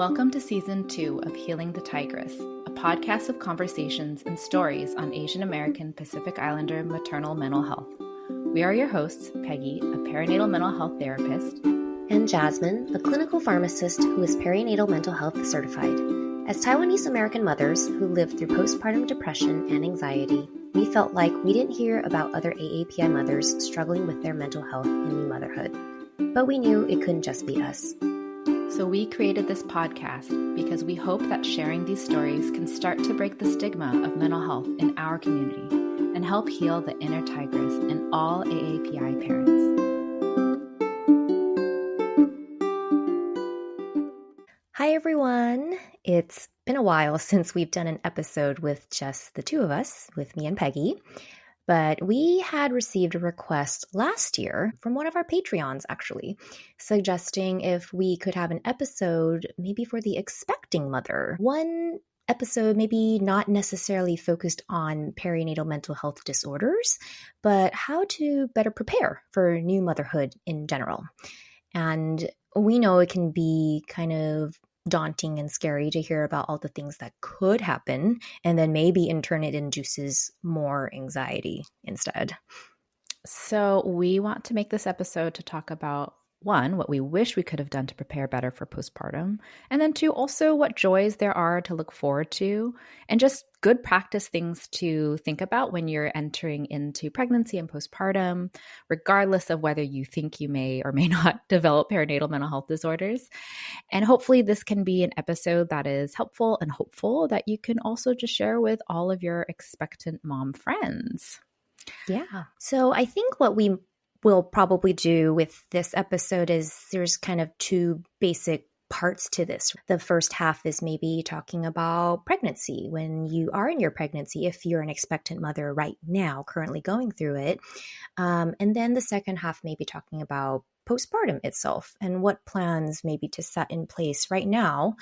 Welcome to Season 2 of Healing the Tigress, a podcast of conversations and stories on Asian American Pacific Islander maternal mental health. We are your hosts, Peggy, a perinatal mental health therapist, and Jasmine, a clinical pharmacist who is perinatal mental health certified. As Taiwanese American mothers who live through postpartum depression and anxiety, we felt like we didn't hear about other AAPI mothers struggling with their mental health in new motherhood. But we knew it couldn't just be us. So we created this podcast because we hope that sharing these stories can start to break the stigma of mental health in our community and help heal the inner tigress in all AAPI parents. Hi, everyone. It's been a while since we've done an episode with just the two of us, with me and Peggy. But we had received a request last year from one of our Patreons, actually, suggesting if we could have an episode maybe for the expecting mother. One episode maybe not necessarily focused on perinatal mental health disorders, but how to better prepare for new motherhood in general. And we know it can be kind of daunting and scary to hear about all the things that could happen, and then maybe in turn it induces more anxiety instead. So we want to make this episode to talk about, one, what we wish we could have done to prepare better for postpartum, and then two, also what joys there are to look forward to, and just good practice things to think about when you're entering into pregnancy and postpartum, regardless of whether you think you may or may not develop perinatal mental health disorders. And hopefully this can be an episode that is helpful and hopeful that you can also just share with all of your expectant mom friends. Yeah. So I think what we will probably do with this episode is there's kind of two basic parts to this. The first half is maybe talking about pregnancy, when you are in your pregnancy, if you're an expectant mother right now, currently going through it. And then the second half may be talking about postpartum itself and what plans maybe to set in place right now,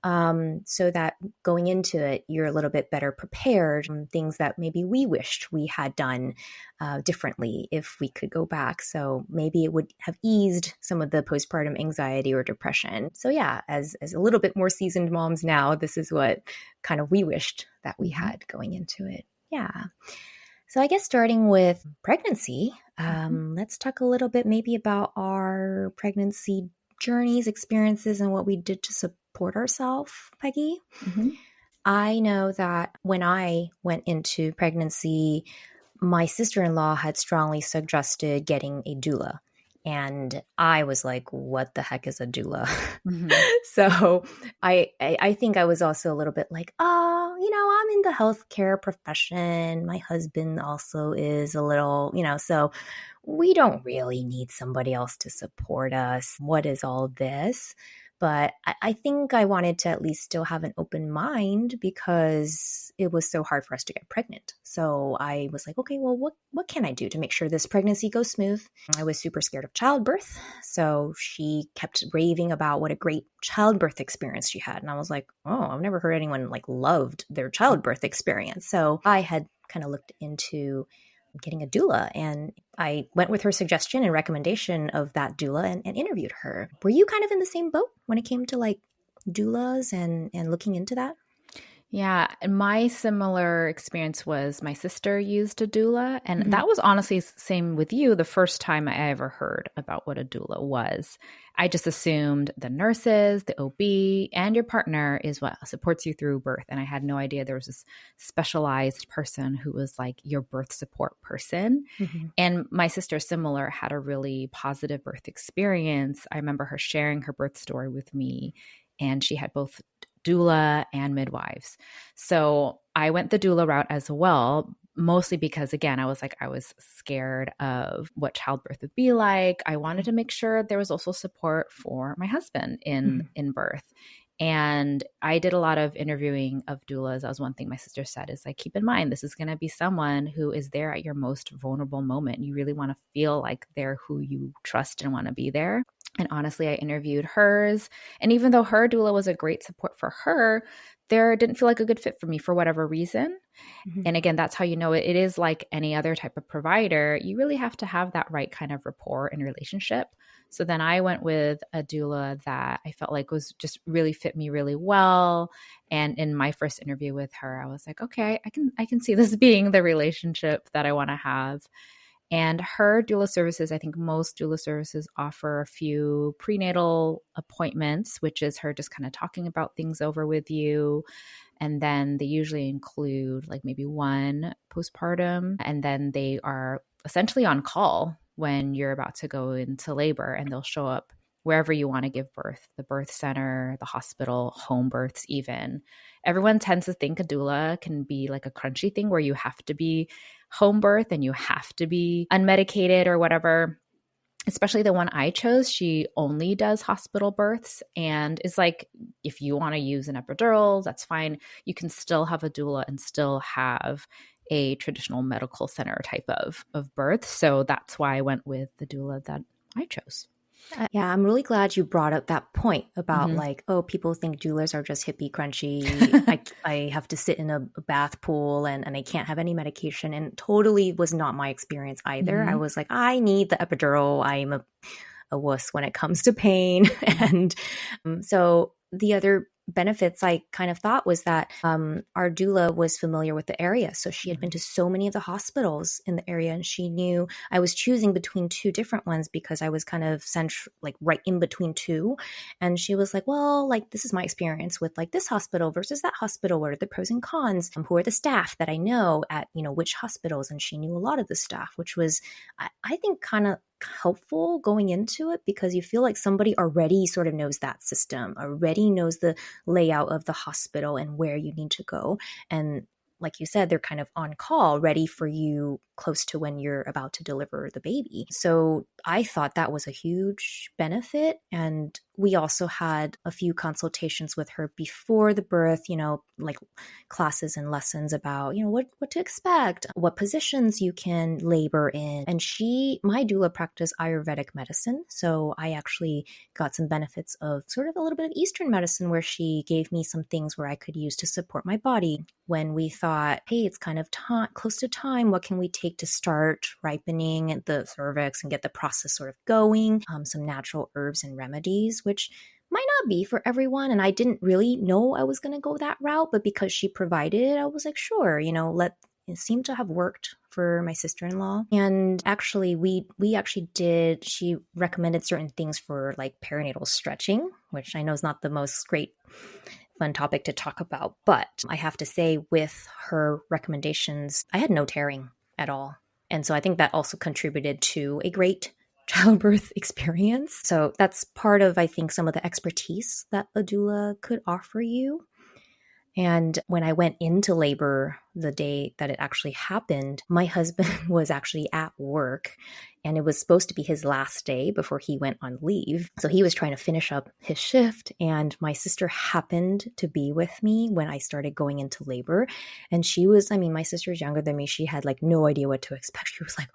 so that going into it, you're a little bit better prepared. Things that maybe we wished we had done differently if we could go back. So maybe it would have eased some of the postpartum anxiety or depression. So yeah, as a little bit more seasoned moms now, this is what kind of we wished that we had going into it. Yeah. So I guess starting with pregnancy, let's talk a little bit maybe about our pregnancy journeys, experiences, and what we did to support ourselves, Peggy. Mm-hmm. I know that when I went into pregnancy, my sister-in-law had strongly suggested getting a doula. And I was like, what the heck is a doula? Mm-hmm. So I think I was also a little bit like, I'm in the healthcare profession. My husband also is a little, so we don't really need somebody else to support us. What is all this? But I think I wanted to at least still have an open mind because it was so hard for us to get pregnant. So I was like, okay, well, what can I do to make sure this pregnancy goes smooth? I was super scared of childbirth. So she kept raving about what a great childbirth experience she had. And I was like, oh, I've never heard anyone loved their childbirth experience. So I had kind of looked into getting a doula, and I went with her suggestion and recommendation of that doula and interviewed her. Were you kind of in the same boat when it came to doulas and looking into that? Yeah, and my similar experience was my sister used a doula, and that was honestly same with you. The first time I ever heard about what a doula was, I just assumed the nurses, the OB, and your partner is what supports you through birth. And I had no idea there was this specialized person who was like your birth support person. Mm-hmm. And my sister, similar, had a really positive birth experience. I remember her sharing her birth story with me, and she had both doula and midwives. So I went the doula route as well, mostly because, again, I was scared of what childbirth would be like. I wanted to make sure there was also support for my husband in birth. And I did a lot of interviewing of doulas. That was one thing my sister said is keep in mind, this is going to be someone who is there at your most vulnerable moment. You really want to feel like they're who you trust and want to be there. And honestly, I interviewed hers. And even though her doula was a great support for her, there didn't feel like a good fit for me for whatever reason. Mm-hmm. And again, that's how you know it is like any other type of provider. You really have to have that right kind of rapport and relationship. So then I went with a doula that I felt like was just really fit me really well. And in my first interview with her, I was like, okay, I can see this being the relationship that I want to have. And her doula services, I think most doula services offer a few prenatal appointments, which is her just kind of talking about things over with you. And then they usually include like maybe one postpartum. And then they are essentially on call when you're about to go into labor, and they'll show up wherever you want to give birth, the birth center, the hospital, home births even. Everyone tends to think a doula can be like a crunchy thing where you have to be home birth and you have to be unmedicated or whatever. Especially the one I chose, she only does hospital births and is like, if you want to use an epidural, that's fine. You can still have a doula and still have a traditional medical center type of birth. So that's why I went with the doula that I chose. Yeah, I'm really glad you brought up that point about like, oh, people think doulas are just hippie crunchy. I have to sit in a bath pool and I can't have any medication. And totally was not my experience either. I was like, I need the epidural. I'm a wuss when it comes to pain. And so the other benefits I kind of thought was that our doula was familiar with the area. So she had been to so many of the hospitals in the area, and she knew I was choosing between two different ones because I was kind of like right in between two. And she was like, well, like this is my experience with like this hospital versus that hospital. What are the pros and cons? Who are the staff that I know at, which hospitals? And she knew a lot of the staff, which was, I think, kind of helpful going into it because you feel like somebody already sort of knows that system, already knows the layout of the hospital and where you need to go. And like you said, they're kind of on call, ready for you close to when you're about to deliver the baby. So I thought that was a huge benefit. And we also had a few consultations with her before the birth, like classes and lessons about, what to expect, what positions you can labor in. And my doula practiced Ayurvedic medicine. So I actually got some benefits of sort of a little bit of Eastern medicine where she gave me some things where I could use to support my body when we thought, hey, it's kind of close to time. What can we take to start ripening the cervix and get the process sort of going? Some natural herbs and remedies, which might not be for everyone. And I didn't really know I was going to go that route, but because she provided it, I was like, sure, it seemed to have worked for my sister-in-law. And actually, she recommended certain things for like perinatal stretching, which I know is not the most great fun topic to talk about. But I have to say with her recommendations, I had no tearing at all. And so I think that also contributed to a great childbirth experience. So that's part of, I think, some of the expertise that a doula could offer you. And when I went into labor the day that it actually happened, my husband was actually at work and it was supposed to be his last day before he went on leave. So he was trying to finish up his shift, and my sister happened to be with me when I started going into labor. And my sister's younger than me. She had like no idea what to expect. She was like,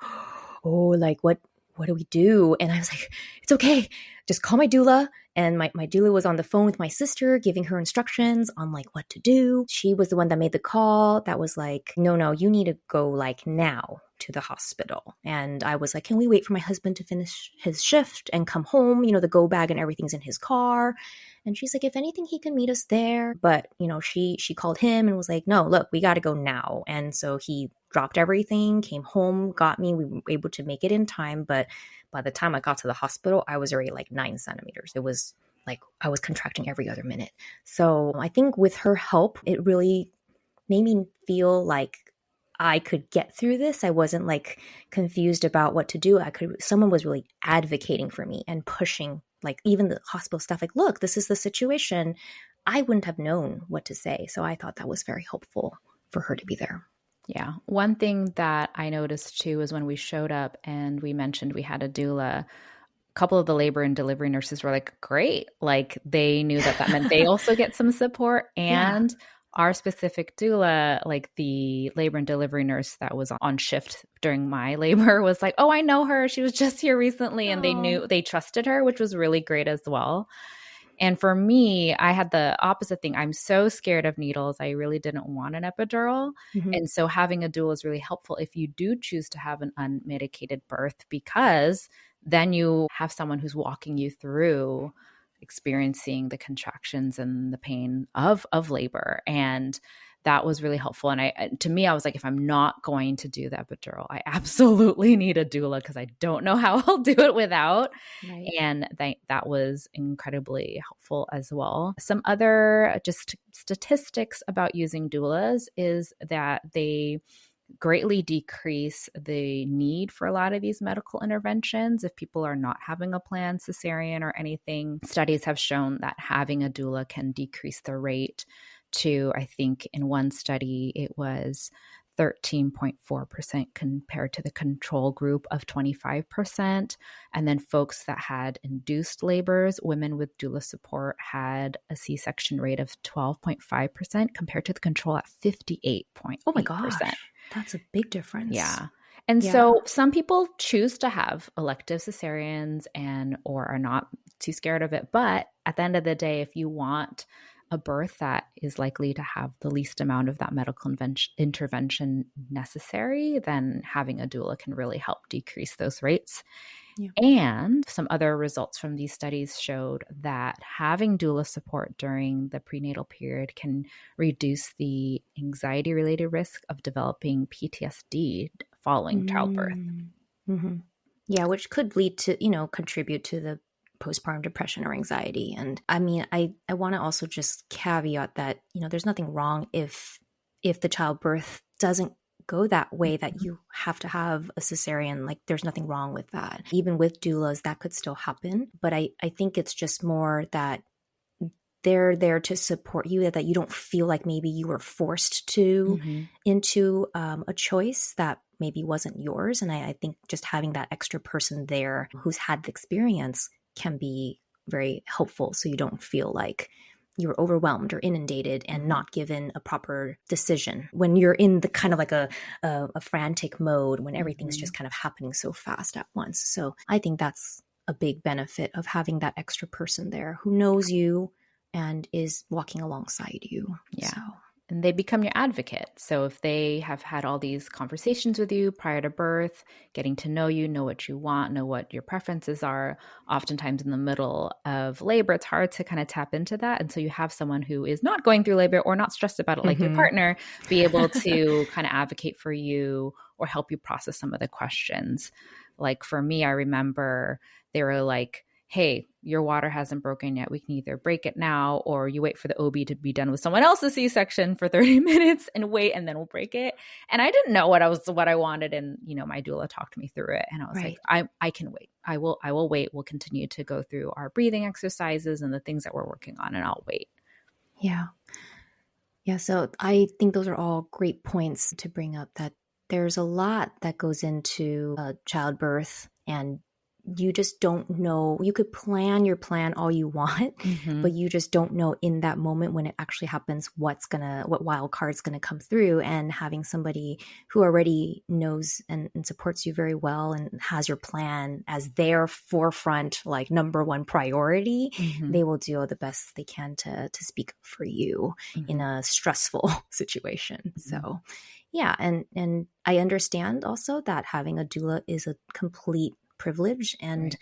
oh, like what do we do? And I was like, it's okay. Just call my doula. And my doula was on the phone with my sister, giving her instructions on like what to do. She was the one that made the call that was like, no, you need to go like now to the hospital. And I was like, can we wait for my husband to finish his shift and come home? The go bag and everything's in his car. And she's like, if anything, he can meet us there. But, she called him and was like, no, look, we got to go now. And so he dropped everything, came home, got me. We were able to make it in time. But by the time I got to the hospital, I was already like 9 centimeters. It was like I was contracting every other minute. So I think with her help, it really made me feel like I could get through this. I wasn't like confused about what to do. Someone was really advocating for me and pushing, like even the hospital staff, like, look, this is the situation. I wouldn't have known what to say. So I thought that was very helpful for her to be there. Yeah. One thing that I noticed too is when we showed up and we mentioned we had a doula, a couple of the labor and delivery nurses were like, great. Like they knew that meant they also get some support. And our specific doula, like the labor and delivery nurse that was on shift during my labor was like, oh, I know her. She was just here recently. And they trusted her, which was really great as well. And for me, I had the opposite thing. I'm so scared of needles. I really didn't want an epidural. Mm-hmm. And so having a dual is really helpful if you do choose to have an unmedicated birth, because then you have someone who's walking you through experiencing the contractions and the pain of labor. And that was really helpful. And to me, I was like, if I'm not going to do the epidural, I absolutely need a doula, because I don't know how I'll do it without. Right. And that was incredibly helpful as well. Some other just statistics about using doulas is that they greatly decrease the need for a lot of these medical interventions if people are not having a planned cesarean or anything. Studies have shown that having a doula can decrease the rate to, I think in one study, it was 13.4% compared to the control group of 25%. And then folks that had induced labors, women with doula support, had a C-section rate of 12.5% compared to the control at 58.8%. Oh my gosh, that's a big difference. Yeah. And so some people choose to have elective cesareans or are not too scared of it. But at the end of the day, if you want a birth that is likely to have the least amount of that medical intervention necessary, then having a doula can really help decrease those rates. Yeah. And some other results from these studies showed that having doula support during the prenatal period can reduce the anxiety-related risk of developing PTSD following childbirth. Mm-hmm. Yeah, which could lead to, contribute to the postpartum depression or anxiety. And I mean, I want to also just caveat that, there's nothing wrong if the childbirth doesn't go that way, that you have to have a cesarean. Like, there's nothing wrong with that. Even with doulas, that could still happen. But I think it's just more that they're there to support you, that you don't feel like maybe you were forced to into a choice that maybe wasn't yours. And I think just having that extra person there who's had the experience can be very helpful, so you don't feel like you're overwhelmed or inundated and not given a proper decision when you're in the kind of like a frantic mode, when everything's just kind of happening so fast at once. So I think that's a big benefit of having that extra person there who knows you and is walking alongside you. Yeah. So. And they become your advocate. So if they have had all these conversations with you prior to birth, getting to know you, know what you want, know what your preferences are, oftentimes in the middle of labor, it's hard to kind of tap into that. And so you have someone who is not going through labor or not stressed about it like your partner, be able to kind of advocate for you or help you process some of the questions. Like for me, I remember they were like, hey, your water hasn't broken yet. We can either break it now, or you wait for the OB to be done with someone else's C-section for 30 minutes and wait, and then we'll break it. And I didn't know what I wanted. And, my doula talked me through it. And I was like, I can wait. I will wait. We'll continue to go through our breathing exercises and the things that we're working on, and I'll wait. Yeah. Yeah. So I think those are all great points to bring up, that there's a lot that goes into childbirth, and you just don't know. You could plan your plan all you want, but you just don't know in that moment when it actually happens what wild card's gonna come through. And having somebody who already knows and supports you very well and has your plan as their forefront, like number one priority, they will do the best they can to speak up for you in a stressful situation. So yeah, and I understand also that having a doula is a complete privilege. And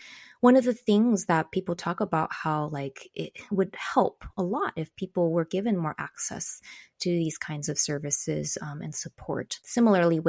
one of the things that people talk about, how like it would help a lot if people were given more access to these kinds of services and support. Similarly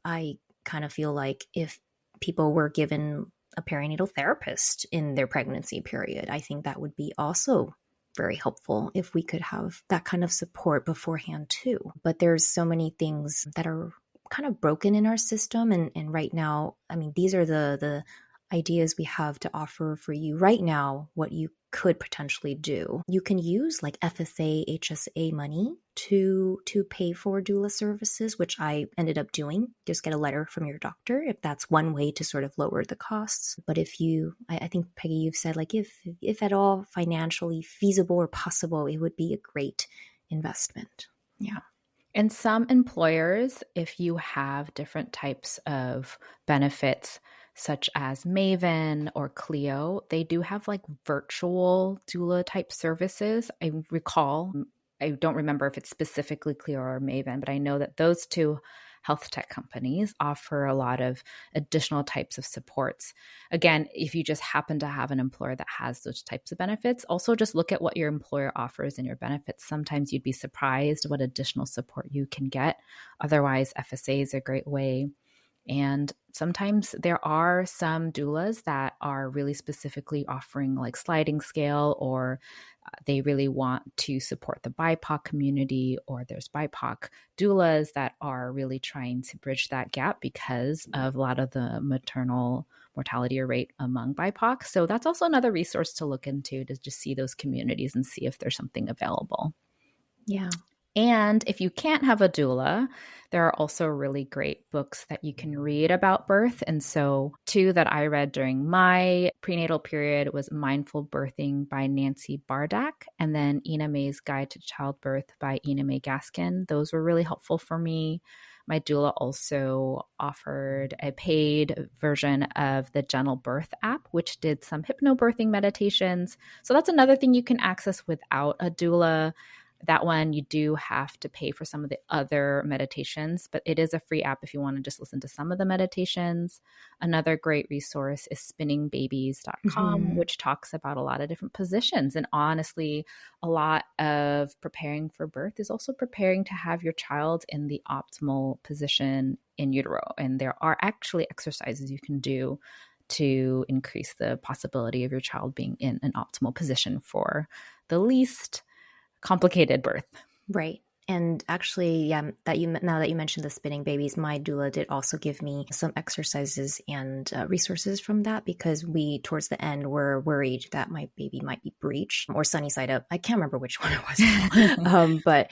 I kind of feel like if people were given a perinatal therapist in their pregnancy period, I think that would be also very helpful if we could have that kind of support beforehand too. But there's so many things that are kind of broken in our system. And right now, I mean, these are the ideas we have to offer for you right now, what you could potentially do. You can use like FSA, HSA money to pay for doula services, which I ended up doing. Just get a letter from your doctor if that's one way to sort of lower the costs. But if you, I think Peggy, you've said like if at all financially feasible or possible, it would be a great investment. Yeah. And some employers, if you have different types of benefits, such as Maven or Clio. They do have like virtual doula type services. I recall, I don't remember if it's specifically Clio or Maven, but I know that those two health tech companies offer a lot of additional types of supports. Again, if you just happen to have an employer that has those types of benefits, also just look at what your employer offers in your benefits. Sometimes you'd be surprised what additional support you can get. Otherwise, FSA is a great way. And sometimes there are some doulas that are really specifically offering like sliding scale, or they really want to support the BIPOC community, or there's BIPOC doulas that are really trying to bridge that gap because of a lot of the maternal mortality rate among BIPOC. So that's also another resource to look into, to just see those communities and see if there's something available. Yeah. And if you can't have a doula, there are also really great books that you can read about birth. And so two that I read during my prenatal period was Mindful Birthing by Nancy Bardak, and then Ina May's Guide to Childbirth by Ina May Gaskin. Those were really helpful for me. My doula also offered a paid version of the Gentle Birth app, which did some hypnobirthing meditations. So that's another thing you can access without a doula. That one, you do have to pay for some of the other meditations, but it is a free app if you want to just listen to some of the meditations. Another great resource is spinningbabies.com, which talks about a lot of different positions. And honestly, a lot of preparing for birth is also preparing to have your child in the optimal position in utero. And there are actually exercises you can do to increase the possibility of your child being in an optimal position for the least complicated birth. Right. And actually, yeah, now that you mentioned the spinning babies, my doula did also give me some exercises and resources from that, because we, towards the end, were worried that my baby might be breech or sunny side up. I can't remember which one it was. But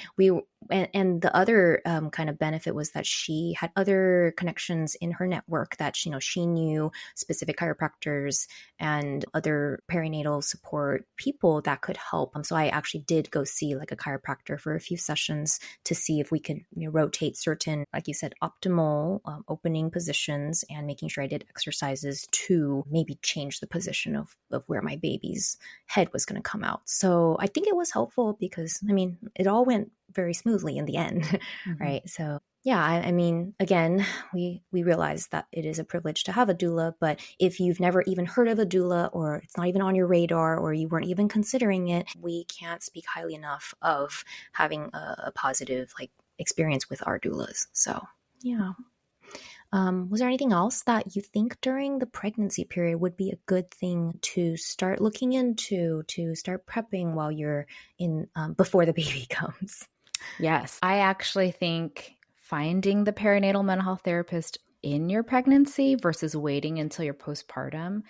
and the other kind of benefit was that she had other connections in her network that she knew specific chiropractors and other perinatal support people that could help. So I actually did go see like a chiropractor for a few sessions to see if we could rotate certain, like you said, optimal opening positions, and making sure I did exercises to maybe change the position of where my baby's head was going to come out. So I think it was helpful because, it all went very smoothly in the end, right? So yeah, I mean, again, we realize that it is a privilege to have a doula, but if you've never even heard of a doula, or it's not even on your radar, or you weren't even considering it, we can't speak highly enough of having a positive experience with our doulas. So yeah. Was there anything else that you think during the pregnancy period would be a good thing to start looking into, to start prepping while you're in before the baby comes? Yes, I actually think finding the perinatal mental health therapist in your pregnancy versus waiting until you're postpartum.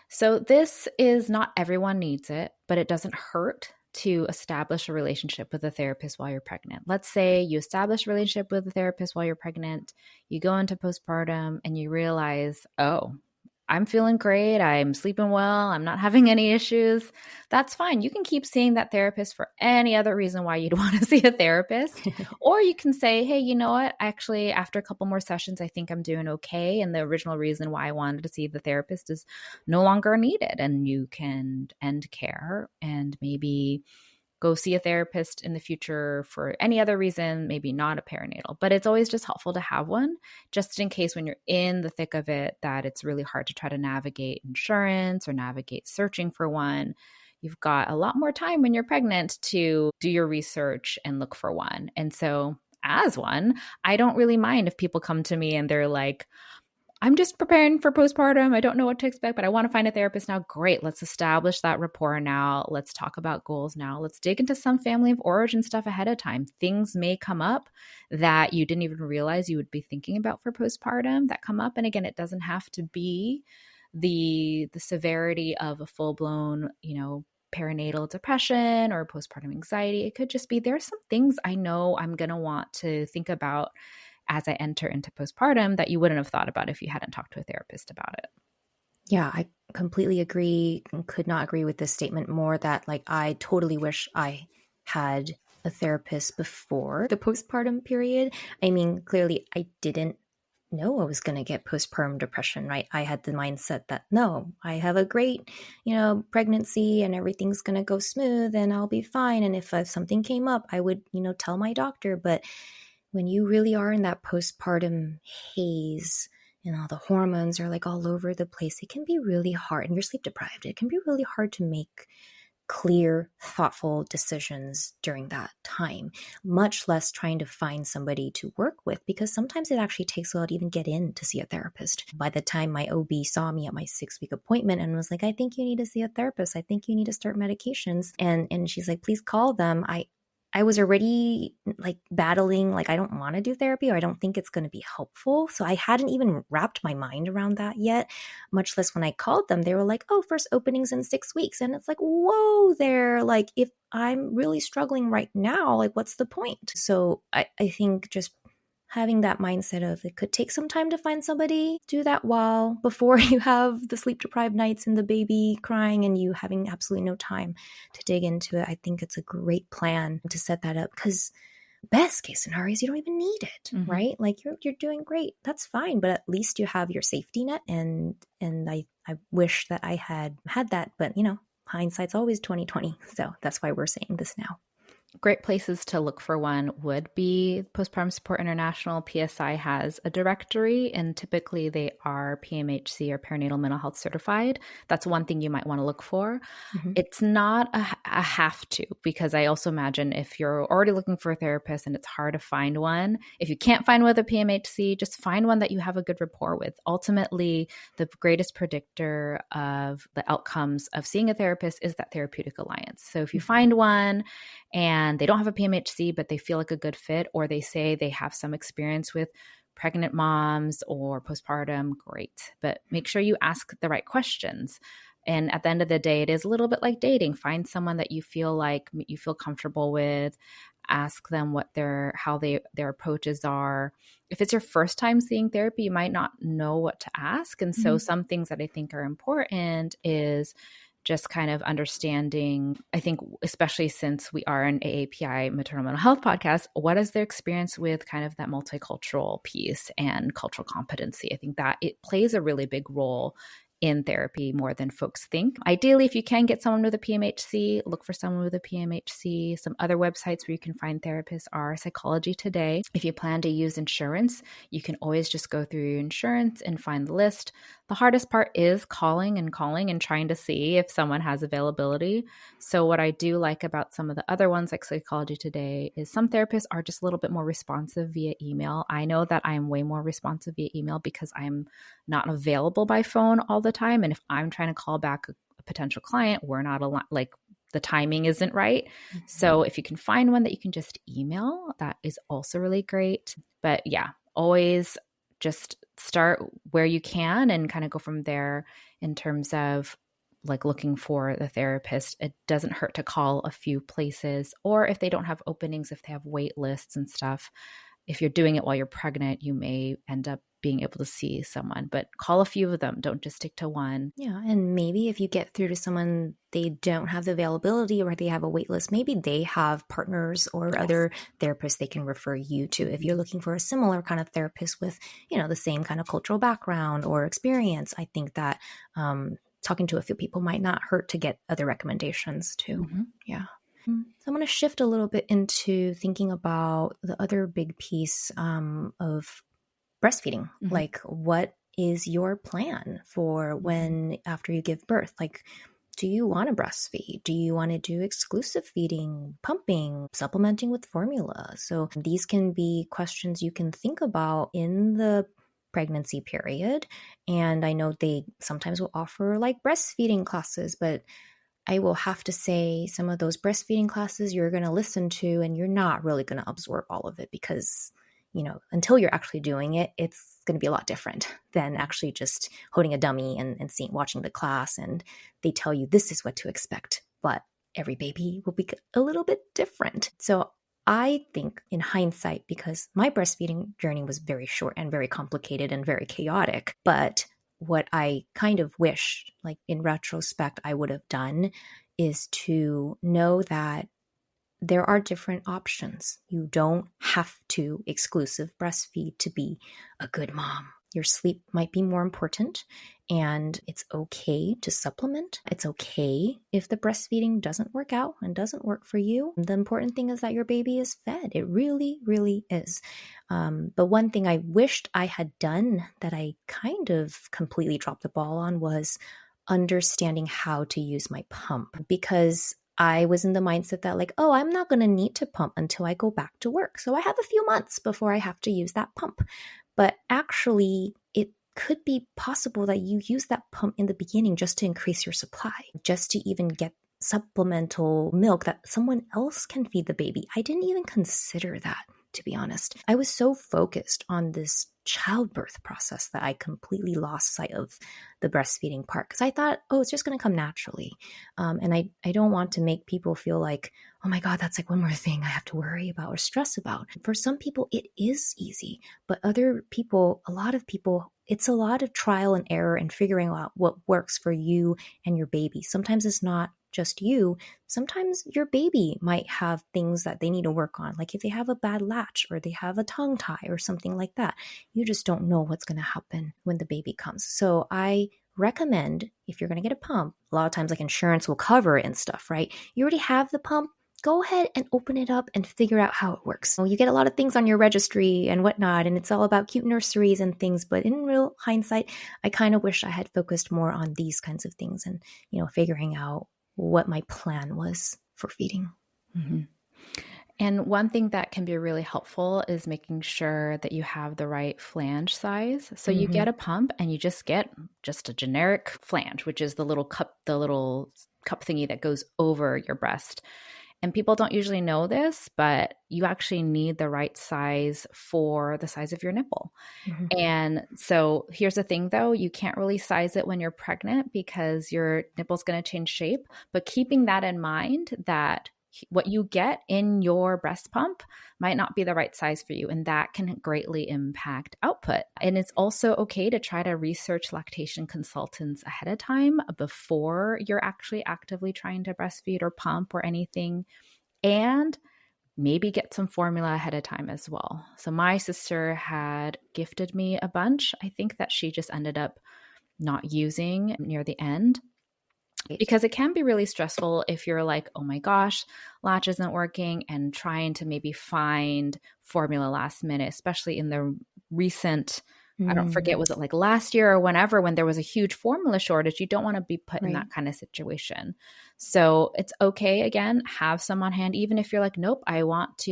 So this is, not everyone needs it, but it doesn't hurt to establish a relationship with a therapist while you're pregnant. Let's say you establish a relationship with a therapist while you're pregnant, you go into postpartum and you realize, oh, I'm feeling great. I'm sleeping well. I'm not having any issues. That's fine. You can keep seeing that therapist for any other reason why you'd want to see a therapist. Or you can say, hey, you know what? Actually, after a couple more sessions, I think I'm doing okay. And the original reason why I wanted to see the therapist is no longer needed. And you can end care and maybe go see a therapist in the future for any other reason, maybe not a perinatal. But it's always just helpful to have one, just in case when you're in the thick of it, that it's really hard to try to navigate insurance or navigate searching for one. You've got a lot more time when you're pregnant to do your research and look for one. And so as one, I don't really mind if people come to me and they're like, I'm just preparing for postpartum. I don't know what to expect, but I want to find a therapist now. Great. Let's establish that rapport now. Let's talk about goals now. Let's dig into some family of origin stuff ahead of time. Things may come up that you didn't even realize you would be thinking about for postpartum that come up. And again, it doesn't have to be the severity of a full-blown, perinatal depression or postpartum anxiety. It could just be, there's some things I know I'm going to want to think about as I enter into postpartum that you wouldn't have thought about if you hadn't talked to a therapist about it. Yeah, I completely agree and could not agree with this statement more, that I totally wish I had a therapist before the postpartum period. I mean, clearly I didn't know I was going to get postpartum depression, right? I had the mindset that no, I have a great, pregnancy and everything's going to go smooth and I'll be fine. And if something came up, I would, tell my doctor. But when you really are in that postpartum haze and all the hormones are like all over the place, it can be really hard, and you're sleep deprived. It can be really hard to make clear, thoughtful decisions during that time, much less trying to find somebody to work with, because sometimes it actually takes a while to even get in to see a therapist. By the time my OB saw me at my 6-week appointment and was like, I think you need to see a therapist. I think you need to start medications. And she's like, please call them. I was already like battling, like, I don't want to do therapy, or I don't think it's going to be helpful. So I hadn't even wrapped my mind around that yet, much less when I called them, they were like, oh, first openings in 6 weeks. And it's like, whoa there. Like, if I'm really struggling right now, like, what's the point? So I think just having that mindset of it could take some time to find somebody, do that while before you have the sleep deprived nights and the baby crying and you having absolutely no time to dig into it. I think it's a great plan to set that up, because best case scenario is you don't even need it, right? Like, you're doing great. That's fine. But at least you have your safety net. And I wish that I had that, but hindsight's always 2020. So that's why we're saying this now. Great places to look for one would be Postpartum Support International. PSI has a directory, and typically they are PMHC or perinatal mental health certified. That's one thing you might want to look for. It's not a have to, because I also imagine if you're already looking for a therapist and it's hard to find one, if you can't find one with a PMHC, just find one that you have a good rapport with. Ultimately, the greatest predictor of the outcomes of seeing a therapist is that therapeutic alliance. So if you find one and they don't have a PMHC, but they feel like a good fit, or they say they have some experience with pregnant moms or postpartum, great. But make sure you ask the right questions. And at the end of the day, it is a little bit like dating. Find someone that you feel comfortable with. Ask them what their approaches are. If it's your first time seeing therapy, you might not know what to ask. And so some things that I think are important is just kind of understanding, I think, especially since we are an AAPI maternal mental health podcast, what is their experience with kind of that multicultural piece and cultural competency? I think that it plays a really big role in therapy more than folks think. Ideally, if you can get someone with a PMHC, look for someone with a PMHC. Some other websites where you can find therapists are Psychology Today. If you plan to use insurance, you can always just go through your insurance and find the list. The hardest part is calling and trying to see if someone has availability. So what I do like about some of the other ones like Psychology Today is some therapists are just a little bit more responsive via email. I know that I'm way more responsive via email because I'm not available by phone all the time. And if I'm trying to call back a potential client, we're not like the timing isn't right. So if you can find one that you can just email, that is also really great. But yeah, always just start where you can and kind of go from there in terms of like looking for the therapist. It doesn't hurt to call a few places, or if they don't have openings, if they have wait lists and stuff, if you're doing it while you're pregnant, you may end up being able to see someone, but call a few of them. Don't just stick to one. Yeah. And maybe if you get through to someone, they don't have the availability or they have a wait list, maybe they have partners or other therapists they can refer you to. If you're looking for a similar kind of therapist with, the same kind of cultural background or experience, I think that talking to a few people might not hurt to get other recommendations too. Yeah. So I'm going to shift a little bit into thinking about the other big piece of breastfeeding. Like, what is your plan for when after you give birth? Like, do you want to breastfeed? Do you want to do exclusive feeding, pumping, supplementing with formula? So these can be questions you can think about in the pregnancy period. And I know they sometimes will offer like breastfeeding classes, but I will have to say some of those breastfeeding classes you're going to listen to and you're not really going to absorb all of it because, until you're actually doing it, it's going to be a lot different than actually just holding a dummy and watching the class. And they tell you this is what to expect, but every baby will be a little bit different. So I think in hindsight, because my breastfeeding journey was very short and very complicated and very chaotic, but what I kind of wish, like in retrospect, I would have done is to know that there are different options. You don't have to exclusive breastfeed to be a good mom. Your sleep might be more important, and it's okay to supplement. It's okay if the breastfeeding doesn't work out and doesn't work for you. The important thing is that your baby is fed. It really, really is. But one thing I wished I had done that I kind of completely dropped the ball on was understanding how to use my pump, because I was in the mindset that like, oh, I'm not going to need to pump until I go back to work. So I have a few months before I have to use that pump. But actually, it could be possible that you use that pump in the beginning just to increase your supply, just to even get supplemental milk that someone else can feed the baby. I didn't even consider that, to be honest. I was so focused on this childbirth process that I completely lost sight of the breastfeeding part, because I thought, oh, it's just going to come naturally. And I don't want to make people feel like, oh my God, that's like one more thing I have to worry about or stress about. For some people, it is easy, but other people, a lot of people, it's a lot of trial and error and figuring out what works for you and your baby. Sometimes it's not just you. Sometimes your baby might have things that they need to work on, like if they have a bad latch or they have a tongue tie or something like that. You just don't know what's going to happen when the baby comes. So I recommend, if you're going to get a pump, a lot of times like insurance will cover it and stuff, right? You already have the pump. Go ahead and open it up and figure out how it works. So you get a lot of things on your registry and whatnot, and it's all about cute nurseries and things. But in real hindsight, I kind of wish I had focused more on these kinds of things and, figuring out what my plan was for feeding. Mm-hmm. And one thing that can be really helpful is making sure that you have the right flange size. So you get a pump and you just get just a generic flange, which is the little cup thingy that goes over your breast. And people don't usually know this, but you actually need the right size for the size of your nipple. And so here's the thing though, you can't really size it when you're pregnant because your nipple's going to change shape. But keeping that in mind, that what you get in your breast pump might not be the right size for you, and that can greatly impact output. And it's also okay to try to research lactation consultants ahead of time before you're actually actively trying to breastfeed or pump or anything, and maybe get some formula ahead of time as well. So my sister had gifted me a bunch. I think that she just ended up not using near the end, because it can be really stressful if you're like, oh my gosh, latch isn't working, and trying to maybe find formula last minute, especially in the recent, I don't forget, was it like last year or whenever, when there was a huge formula shortage? You don't want to be put in that kind of situation. So it's okay, again, have some on hand, even if you're like, nope, I want to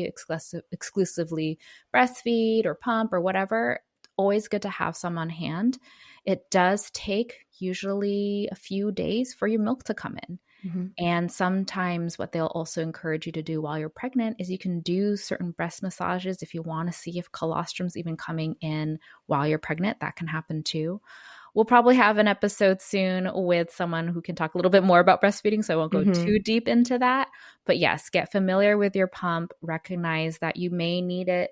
exclusively breastfeed or pump or whatever. Always good to have some on hand. It does take usually a few days for your milk to come in. And sometimes what they'll also encourage you to do while you're pregnant is you can do certain breast massages if you want to see if colostrum's even coming in while you're pregnant. That can happen too. We'll probably have an episode soon with someone who can talk a little bit more about breastfeeding, so I won't go too deep into that. But yes, get familiar with your pump. Recognize that you may need it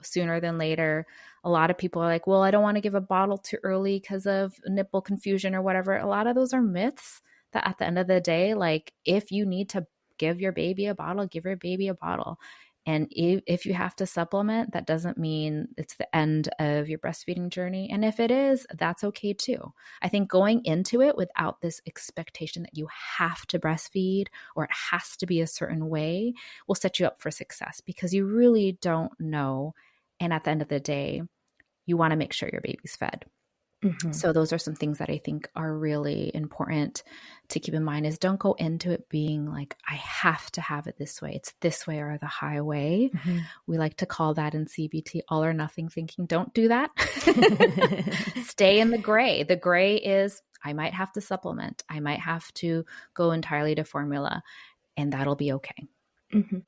sooner than later. A lot of people are like, well, I don't want to give a bottle too early because of nipple confusion or whatever. A lot of those are myths. That at the end of the day, like, if you need to give your baby a bottle, give your baby a bottle. And if you have to supplement, that doesn't mean it's the end of your breastfeeding journey. And if it is, that's okay too. I think going into it without this expectation that you have to breastfeed or it has to be a certain way will set you up for success, because you really don't know. And at the end of the day, you want to make sure your baby's fed. So those are some things that I think are really important to keep in mind, is don't go into it being like, I have to have it this way. It's this way or the highway. We like to call that in CBT all or nothing thinking. Don't do that. Stay in the gray. The gray is, I might have to supplement. I might have to go entirely to formula, and that'll be okay.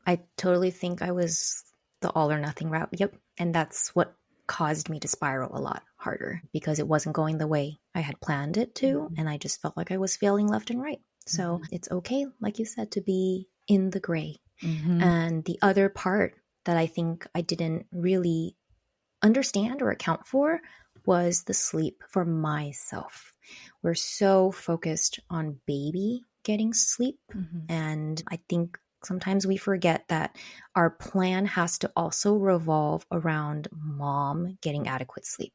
I totally think I was the all or nothing route. Yep. And that's what caused me to spiral a lot harder, because it wasn't going the way I had planned it to. And I just felt like I was failing left and right. So it's okay, like you said, to be in the gray. And the other part that I think I didn't really understand or account for was the sleep for myself. We're so focused on baby getting sleep. And I think Sometimes we forget that our plan has to also revolve around mom getting adequate sleep,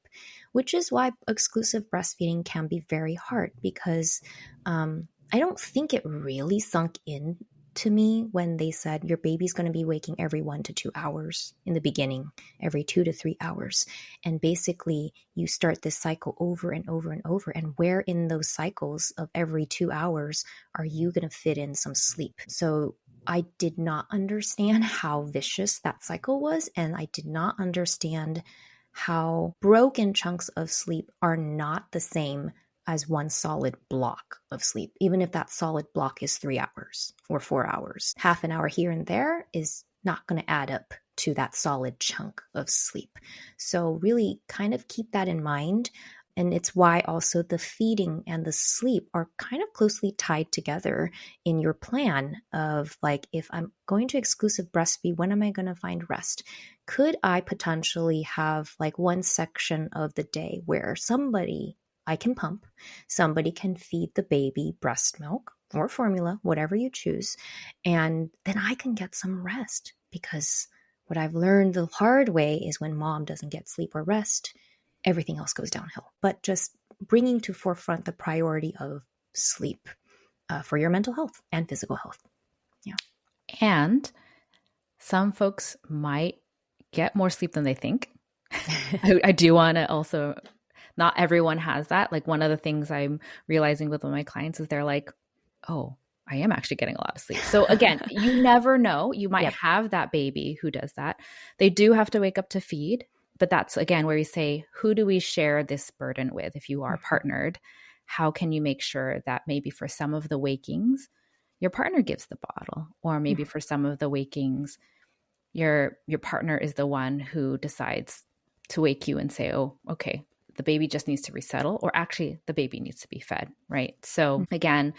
which is why exclusive breastfeeding can be very hard because I don't think it really sunk in to me when they said your baby's going to be waking every 1 to 2 hours in the beginning, every 2 to 3 hours. And basically you start this cycle over and over and over. And where in those cycles of every 2 hours are you going to fit in some sleep? So I did not understand how vicious that cycle was. And I did not understand how broken chunks of sleep are not the same as one solid block of sleep, even if that solid block is 3 hours or 4 hours. Half an hour here and there is not going to add up to that solid chunk of sleep. So really kind of keep that in mind. And it's why also the feeding and the sleep are kind of closely tied together in your plan of like, if I'm going to exclusive breastfeed, when am I going to find rest? Could I potentially have like one section of the day where I can pump, somebody can feed the baby breast milk or formula, whatever you choose, and then I can get some rest, because what I've learned the hard way is when mom doesn't get sleep or rest, everything else goes downhill. But just bringing to forefront the priority of sleep for your mental health and physical health. Yeah. And some folks might get more sleep than they think. I do want to also, not everyone has that. Like one of the things I'm realizing with one of my clients is they're like, oh, I am actually getting a lot of sleep. So again, you never know. You might have that baby who does that. They do have to wake up to feed. But that's, again, where you say, who do we share this burden with? If you are partnered, how can you make sure that maybe for some of the wakings, your partner gives the bottle? Or maybe for some of the wakings, your partner is the one who decides to wake you and say, oh, okay, the baby just needs to resettle, or actually the baby needs to be fed, right? So again,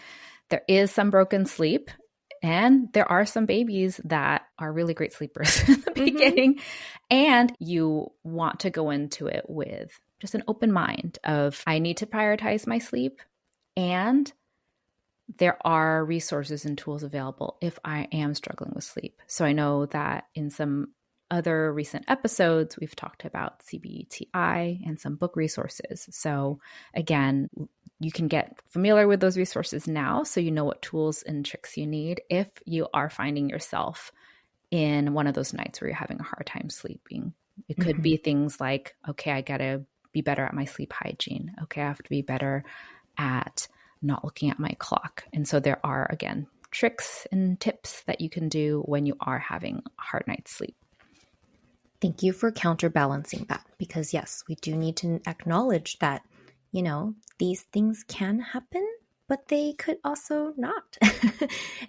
there is some broken sleep, and there are some babies that are really great sleepers in the beginning, and you want to go into it with just an open mind of, I need to prioritize my sleep, and there are resources and tools available if I am struggling with sleep. So I know that in some other recent episodes, we've talked about CBTI and some book resources. So again, you can get familiar with those resources now so you know what tools and tricks you need if you are finding yourself in one of those nights where you're having a hard time sleeping. It could be things like, okay, I got to be better at my sleep hygiene. Okay, I have to be better at not looking at my clock. And so there are, again, tricks and tips that you can do when you are having a hard night's sleep. Thank you for counterbalancing that, because yes, we do need to acknowledge that, these things can happen, but they could also not.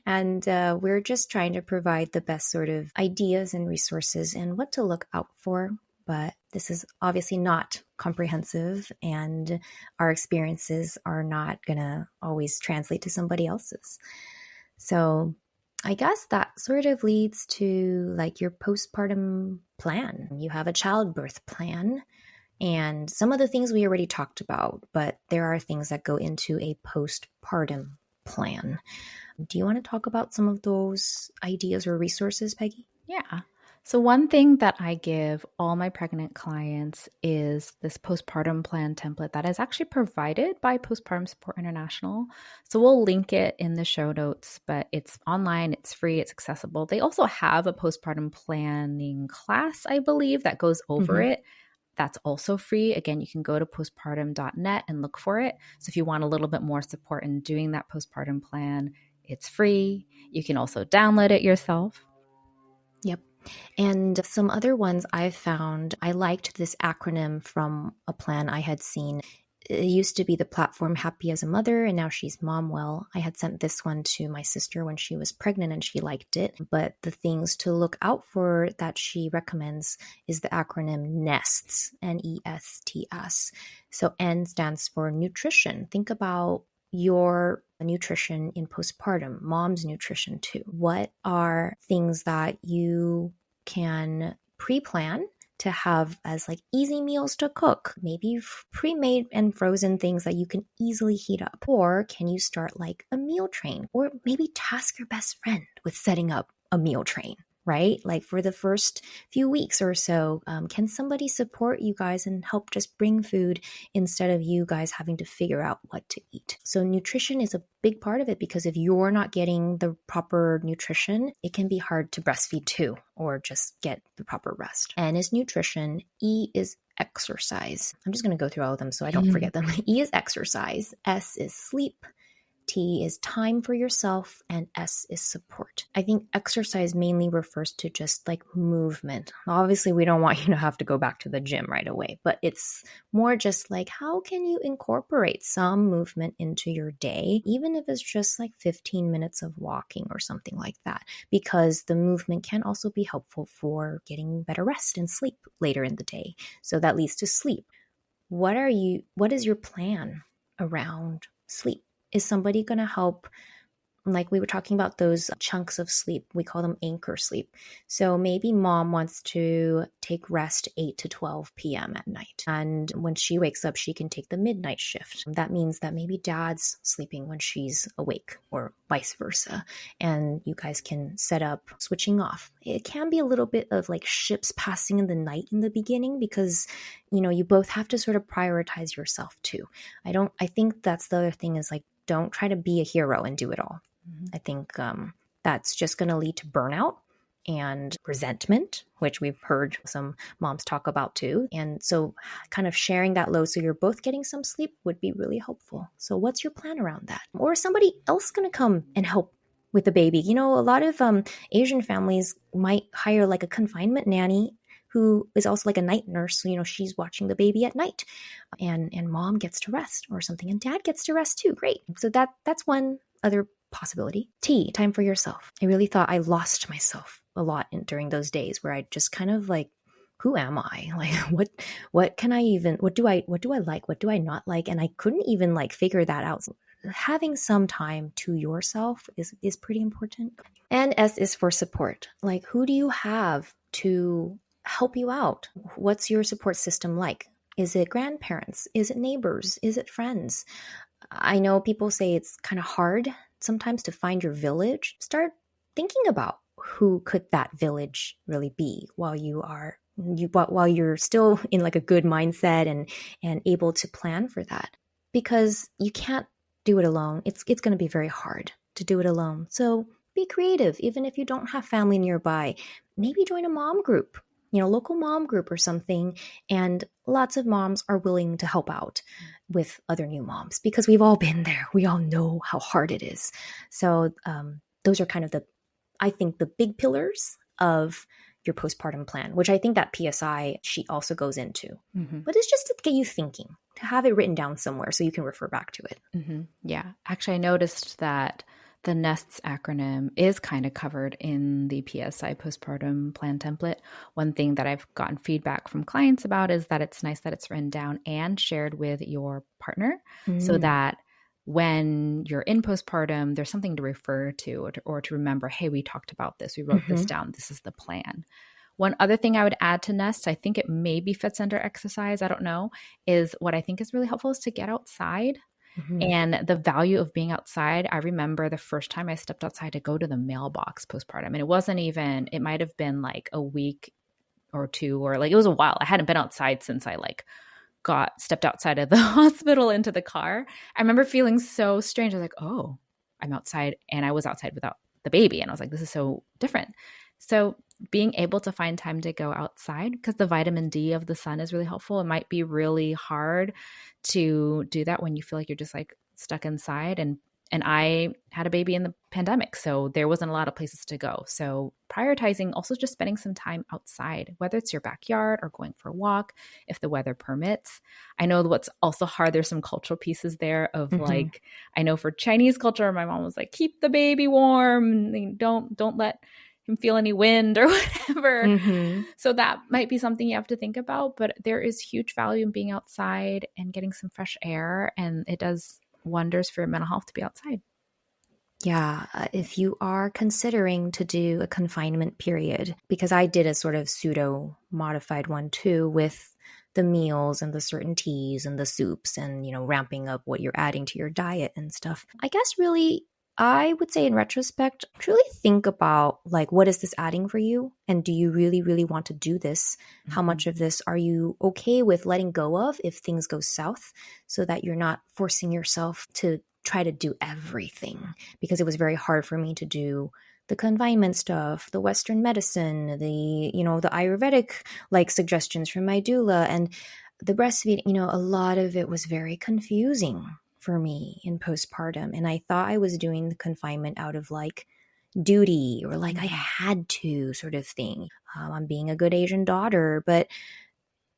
And we're just trying to provide the best sort of ideas and resources and what to look out for. But this is obviously not comprehensive, and our experiences are not going to always translate to somebody else's. So I guess that sort of leads to like your postpartum plan. You have a childbirth plan and some of the things we already talked about, but there are things that go into a postpartum plan. Do you want to talk about some of those ideas or resources, Peggy? Yeah. So one thing that I give all my pregnant clients is this postpartum plan template that is actually provided by Postpartum Support International. So we'll link it in the show notes, but it's online, it's free, it's accessible. They also have a postpartum planning class, I believe, that goes over it. That's also free. Again, you can go to postpartum.net and look for it. So if you want a little bit more support in doing that postpartum plan, it's free. You can also download it yourself. Yep. And some other ones I've found, I liked this acronym from a plan I had seen. It used to be the platform Happy as a Mother, and now she's Momwell. I had sent this one to my sister when she was pregnant and she liked it. But the things to look out for that she recommends is the acronym NESTS, NESTS. So N stands for nutrition. Think about your nutrition in postpartum, mom's nutrition too. What are things that you can pre-plan to have as like easy meals to cook? Maybe pre-made and frozen things that you can easily heat up. Or can you start like a meal train? Or maybe task your best friend with setting up a meal train, right? Like for the first few weeks or so, can somebody support you guys and help just bring food instead of you guys having to figure out what to eat? So nutrition is a big part of it, because if you're not getting the proper nutrition, it can be hard to breastfeed too, or just get the proper rest. N is nutrition. E is exercise. I'm just going to go through all of them so I don't forget them. E is exercise. S is sleep. T is time for yourself, and S is support. I think exercise mainly refers to just like movement. Obviously, we don't want you to have to go back to the gym right away, but it's more just like, how can you incorporate some movement into your day, even if it's just like 15 minutes of walking or something like that, because the movement can also be helpful for getting better rest and sleep later in the day. So that leads to sleep. What is your plan around sleep? Is somebody going to help? Like we were talking about those chunks of sleep, we call them anchor sleep. So maybe mom wants to take rest 8 to 12 p.m. at night. And when she wakes up, she can take the midnight shift. That means that maybe dad's sleeping when she's awake, or vice versa. And you guys can set up switching off. It can be a little bit of like ships passing in the night in the beginning, because you both have to sort of prioritize yourself too. I think that's the other thing, is like, don't try to be a hero and do it all. I think that's just going to lead to burnout and resentment, which we've heard some moms talk about too. And so kind of sharing that load so you're both getting some sleep would be really helpful. So what's your plan around that? Or is somebody else going to come and help with the baby? A lot of Asian families might hire like a confinement nanny who is also like a night nurse. So, she's watching the baby at night, and mom gets to rest or something, and dad gets to rest too. Great. So that's one other possibility. T, time for yourself. I really thought I lost myself a lot during those days where I just kind of like, who am I? Like, what can I even, what do I like? What do I not like? And I couldn't even like figure that out. So having some time to yourself is pretty important. And S is for support. Like, who do you have to help you out? What's your support system like? Is it grandparents? Is it neighbors? Is it friends? I know people say it's kind of hard sometimes to find your village. Start thinking about who could that village really be while you're still in like a good mindset and able to plan for that, because you can't do it alone. It's going to be very hard to do it alone. So be creative. Even if you don't have family nearby, maybe join a mom group, local mom group or something. And lots of moms are willing to help out with other new moms, because we've all been there. We all know how hard it is. So those are kind of I think the big pillars of your postpartum plan, which I think that PSI sheet also goes into. But it's just to get you thinking, to have it written down somewhere so you can refer back to it. Yeah. Actually, I noticed that the NESTS acronym is kind of covered in the PSI postpartum plan template. One thing that I've gotten feedback from clients about is that it's nice that it's written down and shared with your partner, so that when you're in postpartum, there's something to refer to or to remember, hey, we talked about this. We wrote this down. This is the plan. One other thing I would add to NEST, I think it maybe fits under exercise, I don't know, is what I think is really helpful is to get outside. And the value of being outside. I remember the first time I stepped outside to go to the mailbox postpartum. And it might have been like a week or two, or like it was a while. I hadn't been outside since I stepped outside of the hospital into the car. I remember feeling so strange. I was like, oh, I'm outside. And I was outside without the baby. And I was like, this is so different. So being able to find time to go outside, because the vitamin D of the sun is really helpful. It might be really hard to do that when you feel like you're just like stuck inside. And I had a baby in the pandemic, so there wasn't a lot of places to go. So prioritizing also just spending some time outside, whether it's your backyard or going for a walk, if the weather permits. I know what's also hard, there's some cultural pieces there of like, I know for Chinese culture, my mom was like, keep the baby warm, don't let him feel any wind or whatever. So that might be something you have to think about, but there is huge value in being outside and getting some fresh air, and it does wonders for your mental health to be outside. Yeah, if you are considering to do a confinement period, because I did a sort of pseudo modified one too, with the meals and the certain teas and the soups and, ramping up what you're adding to your diet and stuff. I guess really I would say in retrospect, truly think about like, what is this adding for you? And do you really, really want to do this? How much of this are you okay with letting go of if things go south, so that you're not forcing yourself to try to do everything? Because it was very hard for me to do the confinement stuff, the Western medicine, the Ayurvedic like suggestions from my doula, and the breastfeeding, a lot of it was very confusing for me in postpartum. And I thought I was doing the confinement out of like duty or like I had to sort of thing. I'm being a good Asian daughter, but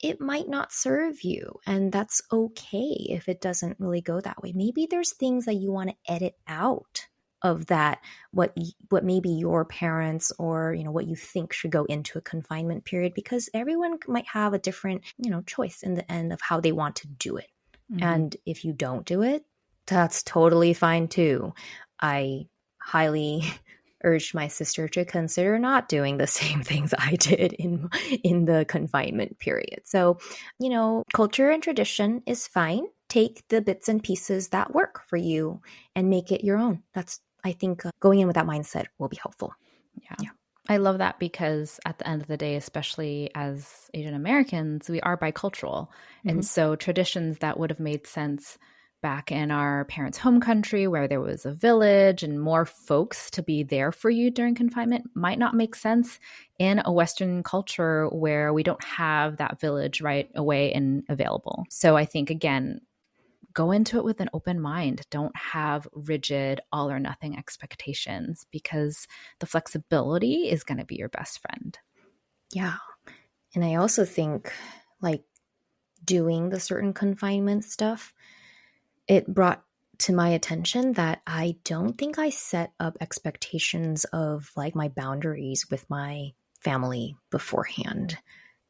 it might not serve you. And that's okay if it doesn't really go that way. Maybe there's things that you want to edit out of that, what maybe your parents or what you think should go into a confinement period, because everyone might have a different choice in the end of how they want to do it. And if you don't do it, that's totally fine too. I highly urged my sister to consider not doing the same things I did in the confinement period. So, culture and tradition is fine. Take the bits and pieces that work for you and make it your own. That's, I think, going in with that mindset will be helpful. Yeah. I love that, because at the end of the day, especially as Asian Americans, we are bicultural. And so traditions that would have made sense back in our parents' home country, where there was a village and more folks to be there for you during confinement, might not make sense in a Western culture where we don't have that village right away and available. So I think, again, go into it with an open mind. Don't have rigid all or nothing expectations, because the flexibility is going to be your best friend. Yeah. And I also think like doing the certain confinement stuff, it brought to my attention that I don't think I set up expectations of like my boundaries with my family beforehand.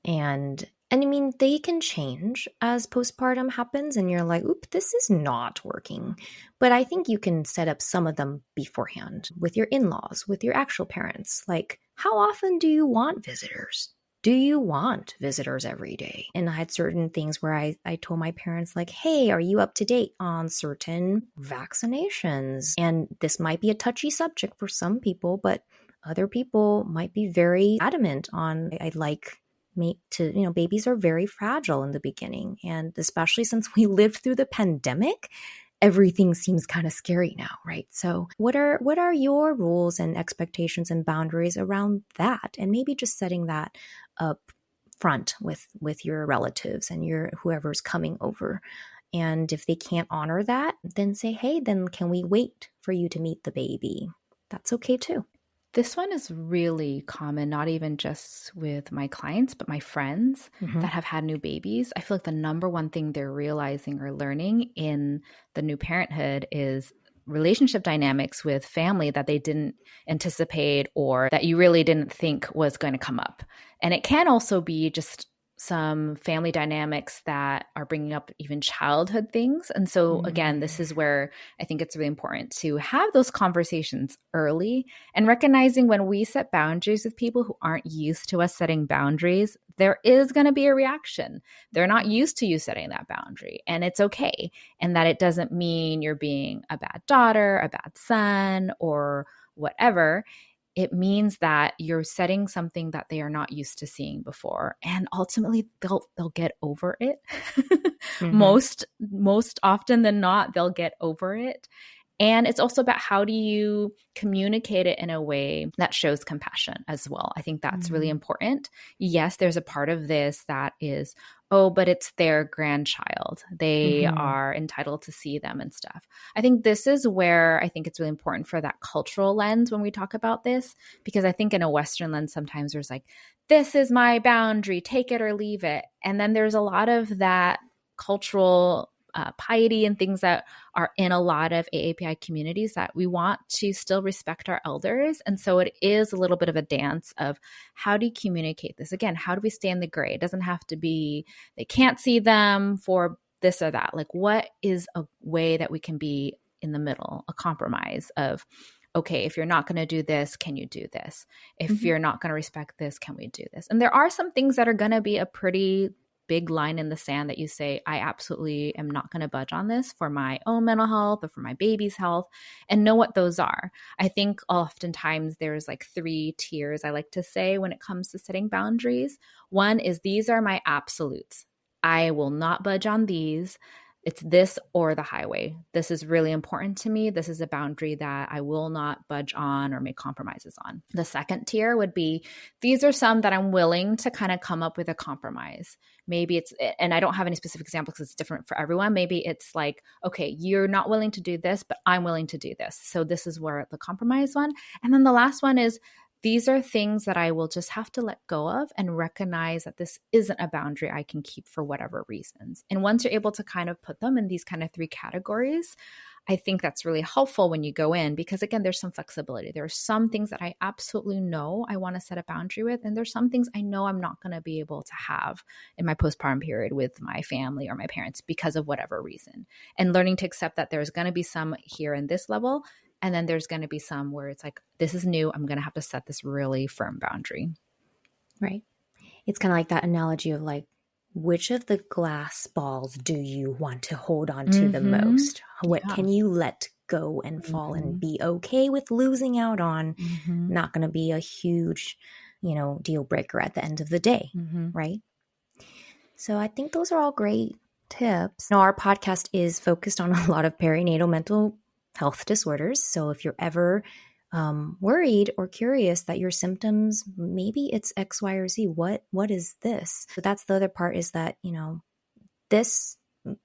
And I mean, they can change as postpartum happens and you're like, oop, this is not working. But I think you can set up some of them beforehand with your in-laws, with your actual parents. Like, how often do you want visitors? Do you want visitors every day? And I had certain things where I told my parents, like, hey, are you up to date on certain vaccinations? And this might be a touchy subject for some people, but other people might be very adamant on, I'd like babies are very fragile in the beginning. And especially since we lived through the pandemic, everything seems kind of scary now, right? So what are your rules and expectations and boundaries around that? And maybe just setting that up front with your relatives and your whoever's coming over. And if they can't honor that, then say, hey, then can we wait for you to meet the baby? That's okay too. This one is really common, not even just with my clients, but my friends that have had new babies. I feel like the number one thing they're realizing or learning in the new parenthood is relationship dynamics with family that they didn't anticipate or that you really didn't think was going to come up. And it can also be just some family dynamics that are bringing up even childhood things. And so again, this is where I think it's really important to have those conversations early and recognizing when we set boundaries with people who aren't used to us setting boundaries, there is going to be a reaction. They're not used to you setting that boundary, and it's okay. And that it doesn't mean you're being a bad daughter, a bad son, or whatever. It means that you're setting something that they are not used to seeing before. And ultimately they'll get over it. Most often than not, they'll get over it. And it's also about how do you communicate it in a way that shows compassion as well. I think that's really important. Yes, there's a part of this that is, oh, but it's their grandchild. They are entitled to see them and stuff. I think this is where I think it's really important for that cultural lens when we talk about this, because I think in a Western lens, sometimes there's like, this is my boundary, take it or leave it. And then there's a lot of that cultural piety and things that are in a lot of AAPI communities that we want to still respect our elders. And so it is a little bit of a dance of how do you communicate this? Again, how do we stay in the gray? It doesn't have to be they can't see them for this or that. Like, what is a way that we can be in the middle, a compromise of, okay, if you're not going to do this, can you do this? If you're not going to respect this, can we do this? And there are some things that are going to be a pretty big line in the sand that you say, I absolutely am not going to budge on this for my own mental health or for my baby's health, and know what those are. I think oftentimes there's like 3 tiers, I like to say, when it comes to setting boundaries. One is, these are my absolutes. I will not budge on these. It's this or the highway. This is really important to me. This is a boundary that I will not budge on or make compromises on. The second tier would be, these are some that I'm willing to kind of come up with a compromise. Maybe it's, and I don't have any specific examples because it's different for everyone. Maybe it's like, okay, you're not willing to do this, but I'm willing to do this. So this is where the compromise one. And then the last one is, these are things that I will just have to let go of and recognize that this isn't a boundary I can keep for whatever reasons. And once you're able to kind of put them in these kind of 3 categories, I think that's really helpful when you go in, because again, there's some flexibility. There are some things that I absolutely know I want to set a boundary with, and there's some things I know I'm not going to be able to have in my postpartum period with my family or my parents because of whatever reason. And learning to accept that there's going to be some here in this level, and then there's going to be some where it's like, this is new. I'm going to have to set this really firm boundary. Right. It's kind of like that analogy of like, which of the glass balls do you want to hold on to the most? What can you let go and fall and be okay with losing out on? Not going to be a huge, deal breaker at the end of the day. Right. So I think those are all great tips. Now, our podcast is focused on a lot of perinatal mental health disorders. So if you're ever worried or curious that your symptoms, maybe it's X, Y, or Z, what is this? So that's the other part, is that, this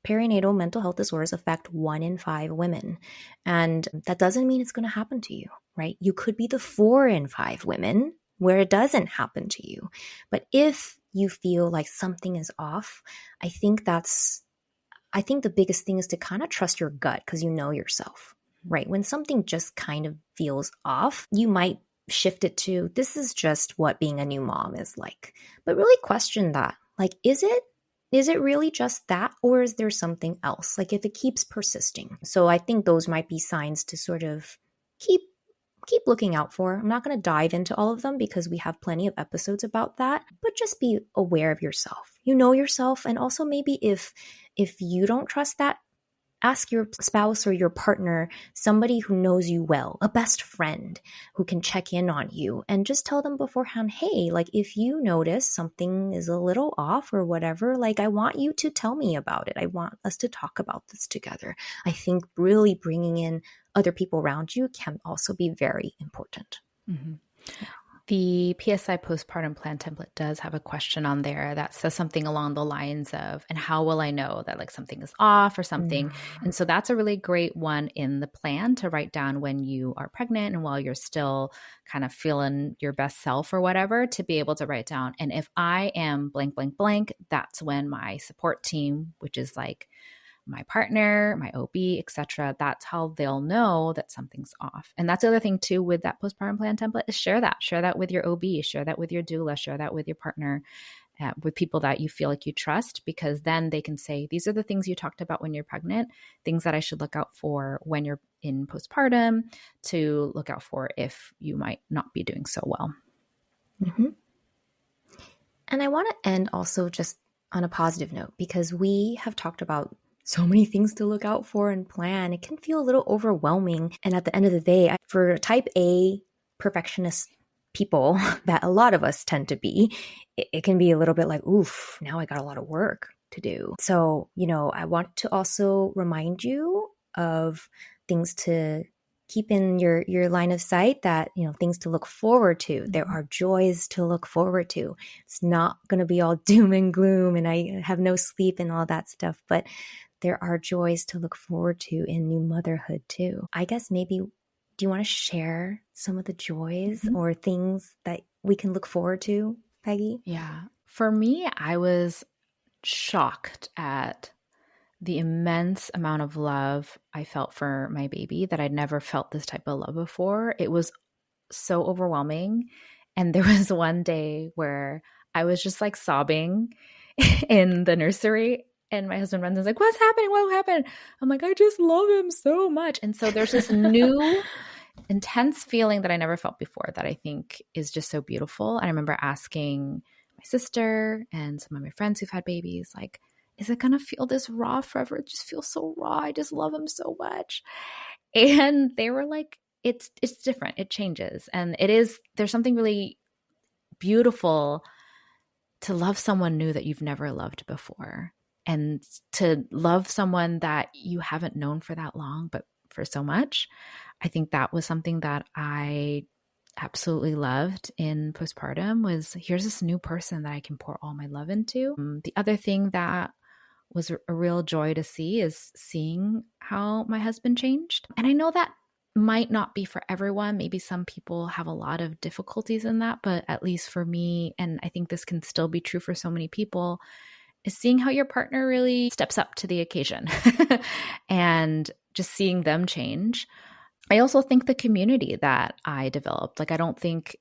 perinatal mental health disorders affect 1 in 5 women. And that doesn't mean it's going to happen to you, right? You could be the 4 in 5 women where it doesn't happen to you. But if you feel like something is off, I think the biggest thing is to kind of trust your gut, because you know yourself. Right? When something just kind of feels off, you might shift it to, this is just what being a new mom is like. But really question that. Like, is it really just that? Or is there something else? Like, if it keeps persisting. So I think those might be signs to sort of keep looking out for. I'm not going to dive into all of them because we have plenty of episodes about that, but just be aware of yourself. You know yourself. And also maybe if you don't trust that, ask your spouse or your partner, somebody who knows you well, a best friend who can check in on you, and just tell them beforehand, hey, like, if you notice something is a little off or whatever, like, I want you to tell me about it. I want us to talk about this together. I think really bringing in other people around you can also be very important. The PSI postpartum plan template does have a question on there that says something along the lines of, and how will I know that like something is off or something? And so that's a really great one in the plan to write down when you are pregnant and while you're still kind of feeling your best self or whatever, to be able to write down. And if I am blank, blank, blank, that's when my support team, which is like my partner, my OB, etc., that's how they'll know that something's off. And that's the other thing too with that postpartum plan template, is share that with your OB, share that with your doula, share that with your partner, with people that you feel like you trust, because then they can say, these are the things you talked about when you're pregnant, things that I should look out for when you're in postpartum, to look out for if you might not be doing so well. And I want to end also just on a positive note, because we have talked about so many things to look out for and plan. It can feel a little overwhelming. And at the end of the day, for type A perfectionist people that a lot of us tend to be, it can be a little bit like, oof, now I got a lot of work to do. So, I want to also remind you of things to keep in your line of sight, that, things to look forward to. There are joys to look forward to. It's not going to be all doom and gloom and I have no sleep and all that stuff, but there are joys to look forward to in new motherhood too. I guess maybe, do you want to share some of the joys or things that we can look forward to, Peggy? Yeah. For me, I was shocked at the immense amount of love I felt for my baby, that I'd never felt this type of love before. It was so overwhelming. And there was one day where I was just like sobbing in the nursery. And my husband runs and is like, what's happening? What happened? I'm like, I just love him so much. And so there's this new intense feeling that I never felt before that I think is just so beautiful. And I remember asking my sister and some of my friends who've had babies, like, is it going to feel this raw forever? It just feels so raw. I just love him so much. And they were like, it's different. It changes. And there's something really beautiful to love someone new that you've never loved before, and to love someone that you haven't known for that long, but for so much. I think that was something that I absolutely loved in postpartum, was here's this new person that I can pour all my love into. The other thing that was a real joy to see is seeing how my husband changed. And I know that might not be for everyone. Maybe some people have a lot of difficulties in that, but at least for me, and I think this can still be true for so many people, is seeing how your partner really steps up to the occasion and just seeing them change. I also think the community that I developed, like, I don't think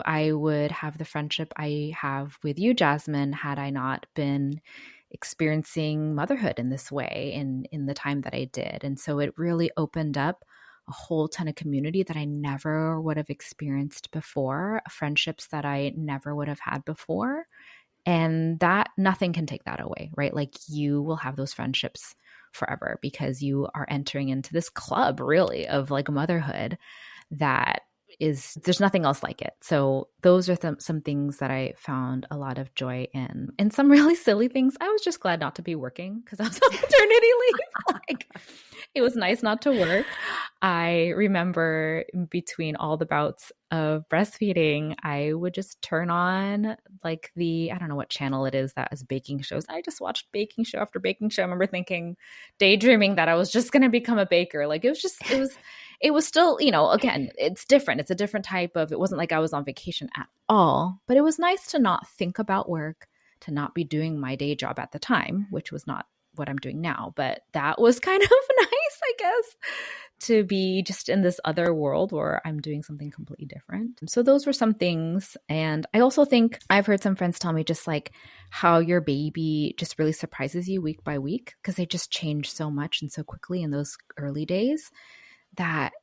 I would have the friendship I have with you, Jasmine, had I not been experiencing motherhood in this way in the time that I did. And so it really opened up a whole ton of community that I never would have experienced before, friendships that I never would have had before. And that nothing can take that away, right? Like, you will have those friendships forever because you are entering into this club really of like motherhood that there's nothing else like it. So those are some things that I found a lot of joy in. And some really silly things, I was just glad not to be working because I was on maternity leave. Like, it was nice not to work. I remember between all the bouts of breastfeeding, I would just turn on like I don't know what channel it is that has baking shows. I just watched baking show after baking show. I remember daydreaming that I was just going to become a baker. Like, it was still, again, it's different. It's a different type of, it wasn't like I was on vacation at all, but it was nice to not think about work, to not be doing my day job at the time, which was not what I'm doing now. But that was kind of nice, I guess, to be just in this other world where I'm doing something completely different. So those were some things. And I also think I've heard some friends tell me just like how your baby just really surprises you week by week, because they just change so much and so quickly in those early days, that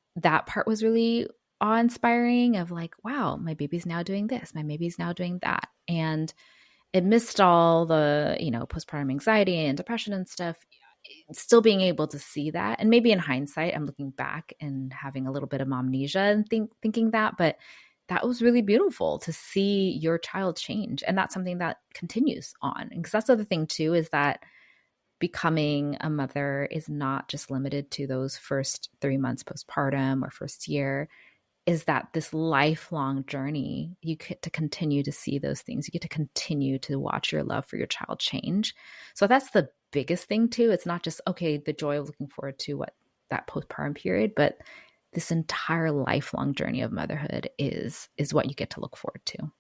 part was really awe-inspiring of like, wow, my baby's now doing this, my baby's now doing that. And amidst all the, postpartum anxiety and depression and stuff, still being able to see that. And maybe in hindsight, I'm looking back and having a little bit of amnesia and thinking that, but that was really beautiful to see your child change. And that's something that continues on. Because that's the other thing too, is that becoming a mother is not just limited to those first 3 months postpartum or first year. Is that this lifelong journey, you get to continue to see those things. You get to continue to watch your love for your child change. So that's the biggest thing too. It's not just, okay, the joy of looking forward to what that postpartum period, but this entire lifelong journey of motherhood is what you get to look forward to.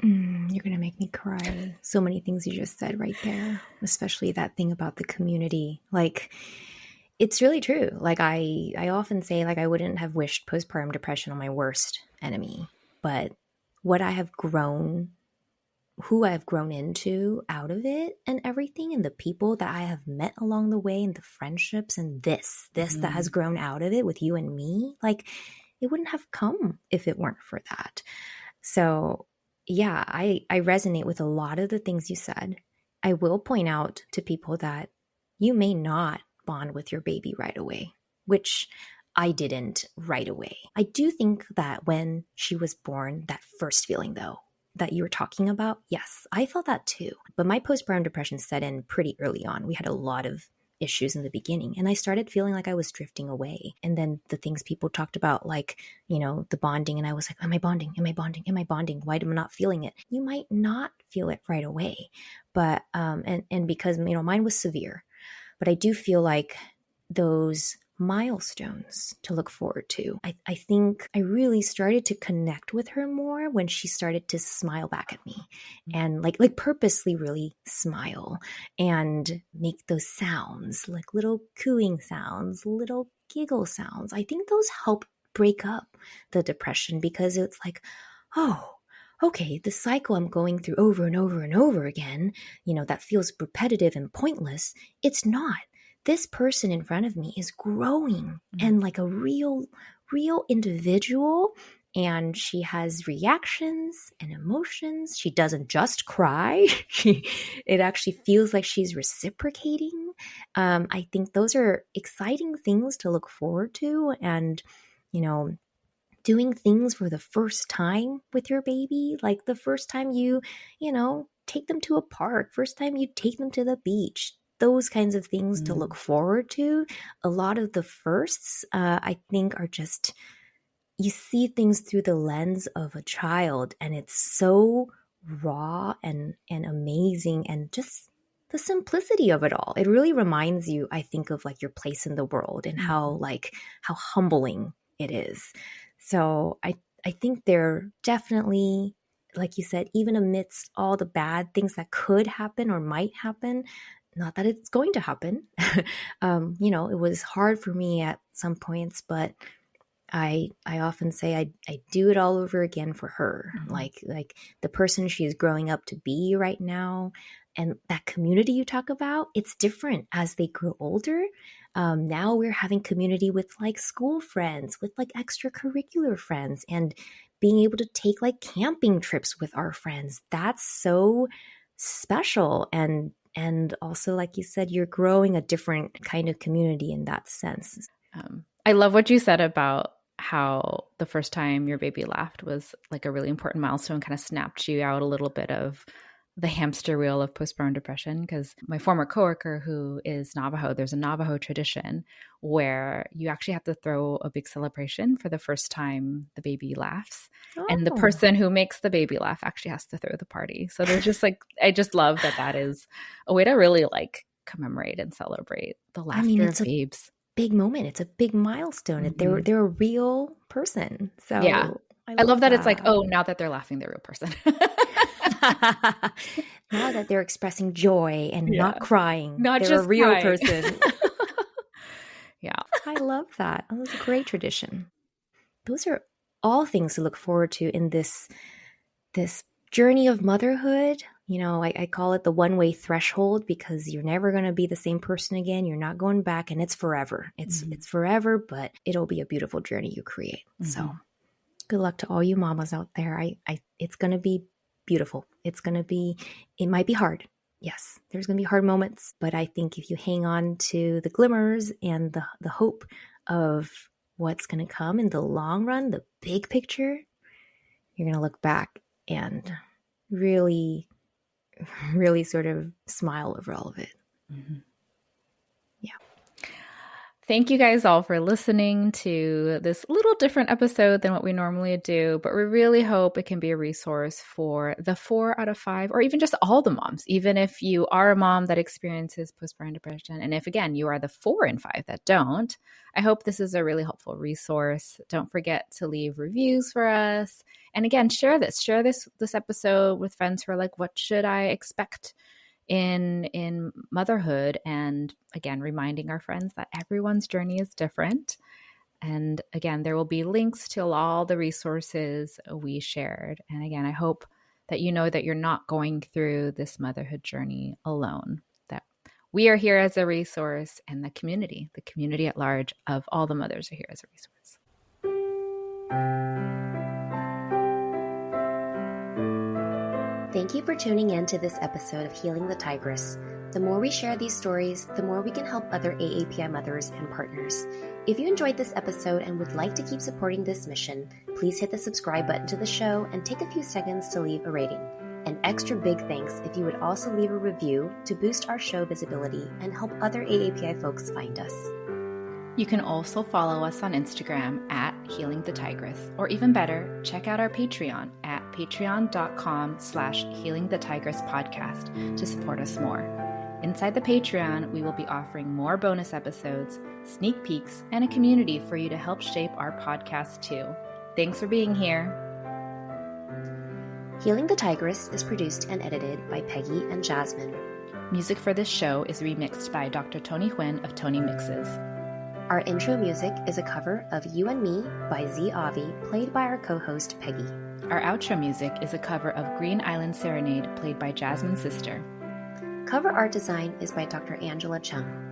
You're going to make me cry. So many things you just said right there, especially that thing about the community. Like, it's really true. Like, I often say, like, I wouldn't have wished postpartum depression on my worst enemy, but what I have grown, who I have grown into out of it and everything, and the people that I have met along the way, and the friendships, and this that has grown out of it with you and me, like, it wouldn't have come if it weren't for that. So yeah, I resonate with a lot of the things you said. I will point out to people that you may not bond with your baby right away, which I didn't right away. I do think that when she was born, that first feeling though, that you were talking about, yes, I felt that too. But my postpartum depression set in pretty early on. We had a lot of issues in the beginning, and I started feeling like I was drifting away. And then the things people talked about, like, the bonding, and I was like, am I bonding? Am I bonding? Am I bonding? Why am I not feeling it? You might not feel it right away, but and because mine was severe, but I do feel like those milestones to look forward to. I think I really started to connect with her more when she started to smile back at me, and like purposely really smile and make those sounds, like little cooing sounds, little giggle sounds. I think those help break up the depression, because it's like, oh, okay, the cycle I'm going through over and over and over again, that feels repetitive and pointless. It's not. This person in front of me is growing and like a real individual, and she has reactions and emotions. She doesn't just cry. It actually feels like she's reciprocating. I think those are exciting things to look forward to. And, doing things for the first time with your baby, like the first time you take them to a park, first time you take them to the beach, those kinds of things to look forward to. A lot of the firsts, I think, are just, you see things through the lens of a child, and it's so raw and amazing, and just the simplicity of it all. It really reminds you, I think, of like your place in the world and how humbling it is. So I think they're definitely, like you said, even amidst all the bad things that could happen or might happen, not that it's going to happen. It was hard for me at some points, but I often say I do it all over again for her. Like the person she's growing up to be right now, and that community you talk about, it's different as they grow older. Now we're having community with like school friends, with like extracurricular friends, and being able to take like camping trips with our friends. That's so special. And also, like you said, you're growing a different kind of community in that sense. I love what you said about how the first time your baby laughed was like a really important milestone, kind of snapped you out a little bit of the hamster wheel of postpartum depression. Because my former coworker, who is Navajo, there's a Navajo tradition where you actually have to throw a big celebration for the first time the baby laughs. Oh. And the person who makes the baby laugh actually has to throw the party. So there's just like, I just love that is a way to really like commemorate and celebrate the laughter of babes. Big moment. It's a big milestone. They're a real person. So yeah, I love that. It's like, oh, now that they're laughing, they're a real person. Now that they're expressing joy and not crying, not they're just a real crying. person. Yeah, I love that. Oh, that's a great tradition. Those are all things to look forward to in this journey of motherhood. I call it the one-way threshold, because you're never going to be the same person again. You're not going back, and it's forever. It's forever, but it'll be a beautiful journey you create. So good luck to all you mamas out there. It's going to be beautiful. It might be hard. Yes, there's going to be hard moments, but I think if you hang on to the glimmers and the hope of what's going to come in the long run, the big picture, you're going to look back and really sort of smile over all of it. Yeah. Thank you guys all for listening to this little different episode than what we normally do, but we really hope it can be a resource for the 4 out of 5, or even just all the moms, even if you are a mom that experiences postpartum depression. And if, again, you are the 4 in 5 that don't, I hope this is a really helpful resource. Don't forget to leave reviews for us. And again, share this episode with friends who are like, what should I expect in motherhood? And again, reminding our friends that everyone's journey is different. And again, there will be links to all the resources we shared. And again, I hope that you know that you're not going through this motherhood journey alone, that we are here as a resource, and the community at large of all the mothers are here as a resource. Thank you for tuning in to this episode of Healing the Tigress. The more we share these stories, the more we can help other AAPI mothers and partners. If you enjoyed this episode and would like to keep supporting this mission, please hit the subscribe button to the show and take a few seconds to leave a rating. An extra big thanks if you would also leave a review to boost our show visibility and help other AAPI folks find us. You can also follow us on Instagram at Healing the Tigress, or even better, check out our Patreon at patreon.com/Healing the Tigress podcast to support us more. Inside the Patreon, we will be offering more bonus episodes, sneak peeks, and a community for you to help shape our podcast too. Thanks for being here. Healing the Tigress is produced and edited by Peggy and Jasmine. Music for this show is remixed by Dr. Tony Huynh of Tony Mixes. Our intro music is a cover of You and Me by Z Avi, played by our co-host Peggy. Our outro music is a cover of Green Island Serenade, played by Jasmine's sister. Cover art design is by Dr. Angela Chung.